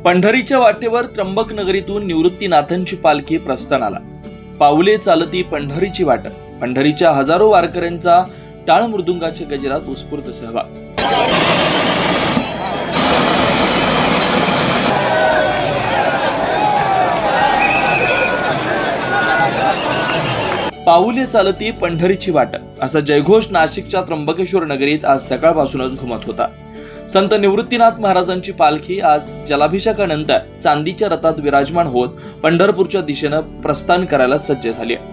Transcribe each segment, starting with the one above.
पंढरीच्या वाटेवर त्र्यंबकनगरीतून निवृत्तीनाथांची पालखी प्रस्थानाला. पाऊले चालती पंढरीची वाट. पंढरीच्या हजारो वारकऱ्यांचा टाळ मृदुंगाच्या गजरात उत्स्फूर्त सहभाग. पाऊले चालती पंढरीची वाट असा जयघोष नाशिकच्या त्र्यंबकेश्वर नगरीत आज सकाळपासूनच घुमत होता. संत निवृत्तीनाथ महाराजांची पालखी आज जलाभिषेकानंतर चांदीच्या रथात विराजमान होत पंढरपूरच्या दिशेनं प्रस्थान करायला सज्ज झाली आहे.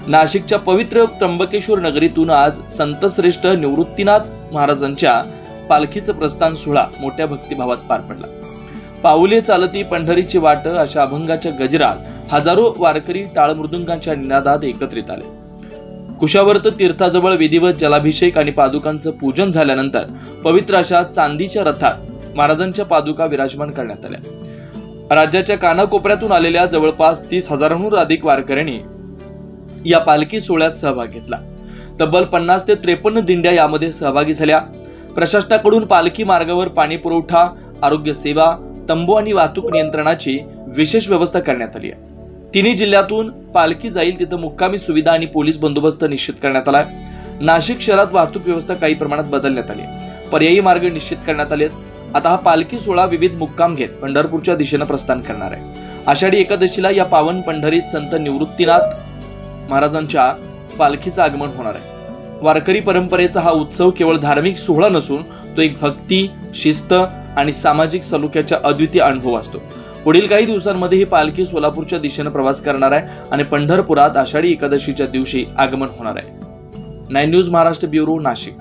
नाशिकच्या पवित्र त्र्यंबकेश्वर नगरीतून आज संतश्रेष्ठ निवृत्तीनाथ महाराजांच्या पालखीचं प्रस्थान सोहळा मोठ्या भक्तिभावात पार पडला. पाऊले चालती पंढरीची वाट अशा अभंगाच्या गजरात हजारो वारकरी टाळ मृदुंगाच्या निनादात एकत्रित आले. कुशावर्त तीर्थाजवळ विधिवत जलाभिषेक आणि पादुकांचं पूजन झाल्यानंतर पवित्र अशा चांदीच्या रथात महाराजांच्या पादुका विराजमान करण्यात आल्या. राज्याच्या कानाकोपऱ्यातून आलेल्या जवळपास 30,000हून अधिक वारकऱ्यांनी या पालखी सोहळ्यात सहभाग घेतला. तब्बल 50 ते 53 दिंड्या यामध्ये सहभागी झाल्या. प्रशासनाकडून पालखी मार्गावर पाणी पुरवठा, आरोग्य सेवा, तंबू आणि वाहतूक नियंत्रणाची विशेष व्यवस्था करण्यात आली आहे. तिन्ही जिल्ह्यातून पालखी जाईल तिथं मुक्कामी सुविधा आणि पोलीस बंदोबस्त निश्चित करण्यात आला. नाशिक शहरात वाहतूक व्यवस्था काही प्रमाणात बदलण्यात आली. पर्यायी मार्ग निश्चित करण्यात आले. आता हा पालखी सोहळा विविध मुक्काम घेत पंढरपूरच्या दिशेनं प्रस्थान करणार आहे. आषाढी एकादशीला या पावन पंढरीत संत निवृत्तीनाथ महाराजांच्या पालखीचं आगमन होणार आहे. वारकरी परंपरेचा हा उत्सव केवळ धार्मिक सोहळा नसून तो एक भक्ती, शिस्त आणि सामाजिक सलोख्याचा अद्वितीय अनुभव असतो. पुढील काही दिवसांमध्ये ही पालखी सोलापूरच्या दिशेने प्रवास करणार आहे आणि पंढरपुरात आषाढी एकादशीच्या दिवशी आगमन होणार आहे. 9 न्यूज महाराष्ट्र ब्युरो, नाशिक.